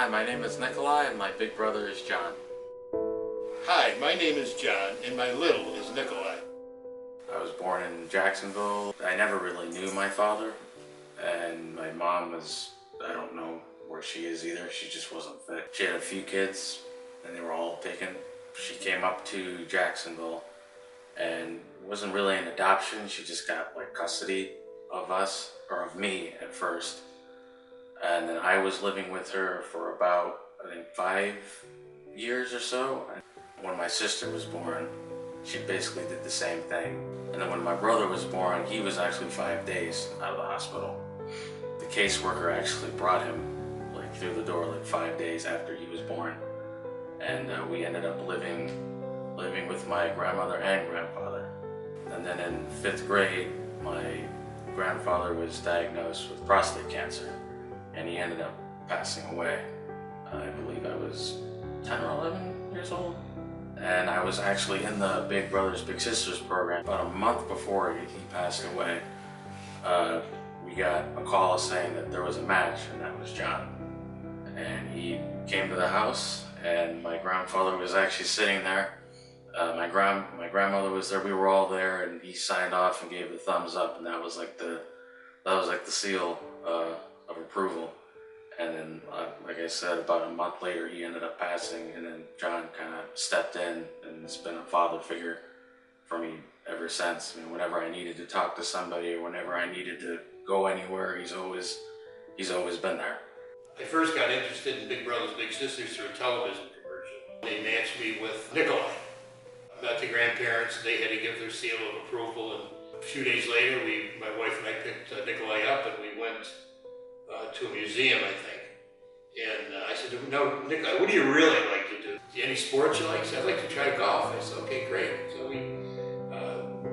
Hi, my name is Nikolai and my big brother is John. Hi, my name is John and my little is Nikolai. I was born in Jacksonville. I never really knew my father, and my mom was, I don't know where she is either. She just wasn't fit. She had a few kids and they were all taken. She came up to Jacksonville and it wasn't really an adoption. She just got like custody of us, or of me at first. And then I was living with her for about, I think, 5 years or so. When my sister was born, she basically did the same thing. And then when my brother was born, he was actually 5 days out of the hospital. The caseworker actually brought him like through the door like 5 days after he was born. And we ended up living with my grandmother and grandfather. And then in 5th grade, my grandfather was diagnosed with prostate cancer, and he ended up passing away. I believe I was 10 or 11 years old. And I was actually in the Big Brothers Big Sisters program. About a month before he passed away, we got a call saying that there was a match, and that was John. And he came to the house, and my grandfather was actually sitting there. My grandmother was there. We were all there, and he signed off and gave the thumbs up, and that was like the seal of approval. And then, like I said, about a month later, he ended up passing, and then John kind of stepped in and has been a father figure for me ever since. I mean, whenever I needed to talk to somebody or whenever I needed to go anywhere, he's always been there. I first got interested in Big Brothers Big Sisters through a television commercial. They matched me with Nikolai. I met the grandparents. They had to give their seal of approval, and a few days later, my wife and I picked Nikolai up, and we went to a museum, I think. And I said, "No, Nikolai, what do you really like to do? Any sports you like?" He said, "I'd like to try golf." I said, "Okay, great." So we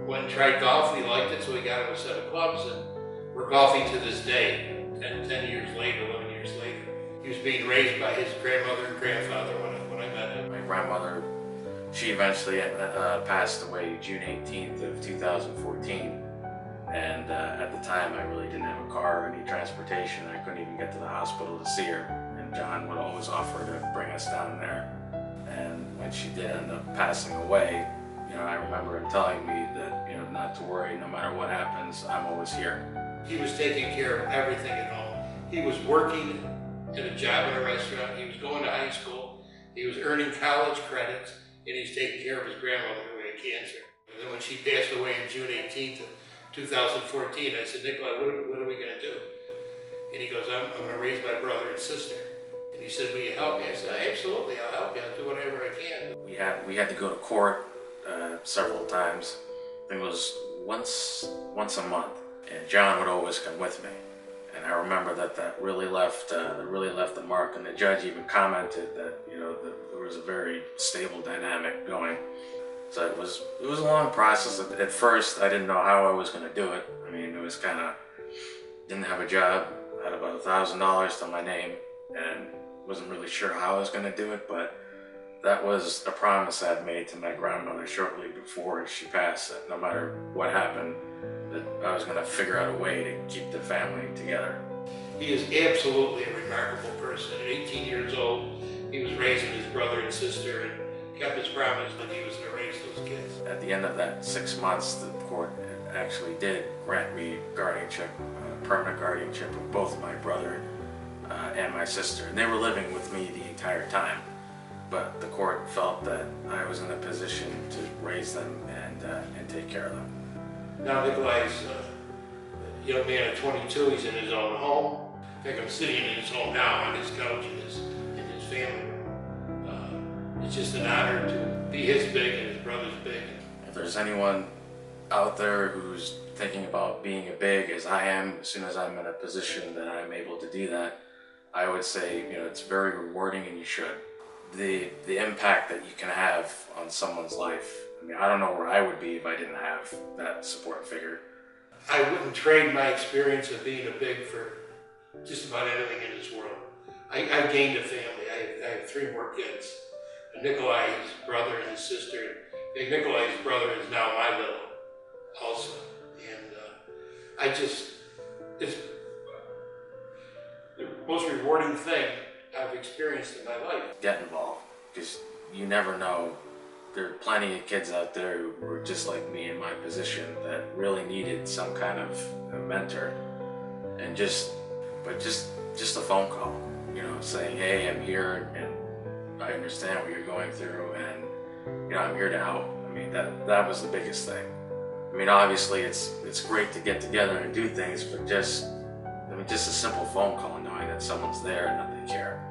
went and tried golf. We liked it, so we got him a set of clubs, and we're golfing to this day, 10 years later, 11 years later. He was being raised by his grandmother and grandfather when I met him. My grandmother, she eventually passed away June 18th of 2014. And at the time, I really didn't have a car or any transportation. I couldn't even get to the hospital to see her. And John would always offer to bring us down there. And when she did end up passing away, I remember him telling me that, not to worry, no matter what happens, I'm always here. He was taking care of everything at home. He was working at a job in a restaurant. He was going to high school. He was earning college credits, and he's taking care of his grandmother who had cancer. And then when she passed away on June 18th, 2014, I said, "Nikolai, what are we going to do?" And he goes, I'm going to raise my brother and sister. And he said, "Will you help me?" I said, "Absolutely, I'll help you. I'll do whatever I can." We had to go to court several times. I think it was once a month, and John would always come with me. And I remember that really left a mark. And the judge even commented that there was a very stable dynamic going. So it was a long process. At first, I didn't know how I was going to do it. I mean, it was kind of, didn't have a job, had about $1,000 to my name, and wasn't really sure how I was going to do it, but that was a promise I'd made to my grandmother shortly before she passed, that no matter what happened, that I was going to figure out a way to keep the family together. He is absolutely a remarkable person. At 18 years old, he was raising his brother and sister, and kept his promise that he was going to raise those kids. At the end of that 6 months, the court actually did grant me guardianship, permanent guardianship of both my brother and my sister. And they were living with me the entire time. But the court felt that I was in a position to raise them and take care of them. Now Nikolai's a young man at 22. He's in his own home. I think I'm sitting in his home now on his couch in his family room. It's just an honor to be his big and his brother's big. If there's anyone out there who's thinking about being a big as I am, as soon as I'm in a position that I'm able to do that, I would say, it's very rewarding, and you should. The impact that you can have on someone's life. I mean, I don't know where I would be if I didn't have that support figure. I wouldn't trade my experience of being a big for just about anything in this world. I gained a family. I have 3 more kids. Nikolai, his brother, and his sister. And Nikolai's brother is now my little, also. And it's the most rewarding thing I've experienced in my life. Get involved, because you never know. There are plenty of kids out there who were just like me in my position that really needed some kind of a mentor, and just a phone call, you know, saying, hey, I'm here and I understand what you're going through, and you know, I'm here to help. I mean, that was the biggest thing. I mean, obviously it's great to get together and do things, but just a simple phone call, knowing that someone's there and that they care,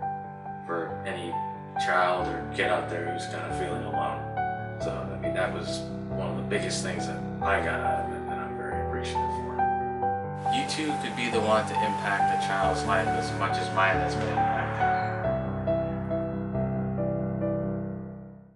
for any child or kid out there who's kind of feeling alone. So, I mean, that was one of the biggest things that I got out of it, and I'm very appreciative for. You too could be the one to impact a child's life as much as mine has been.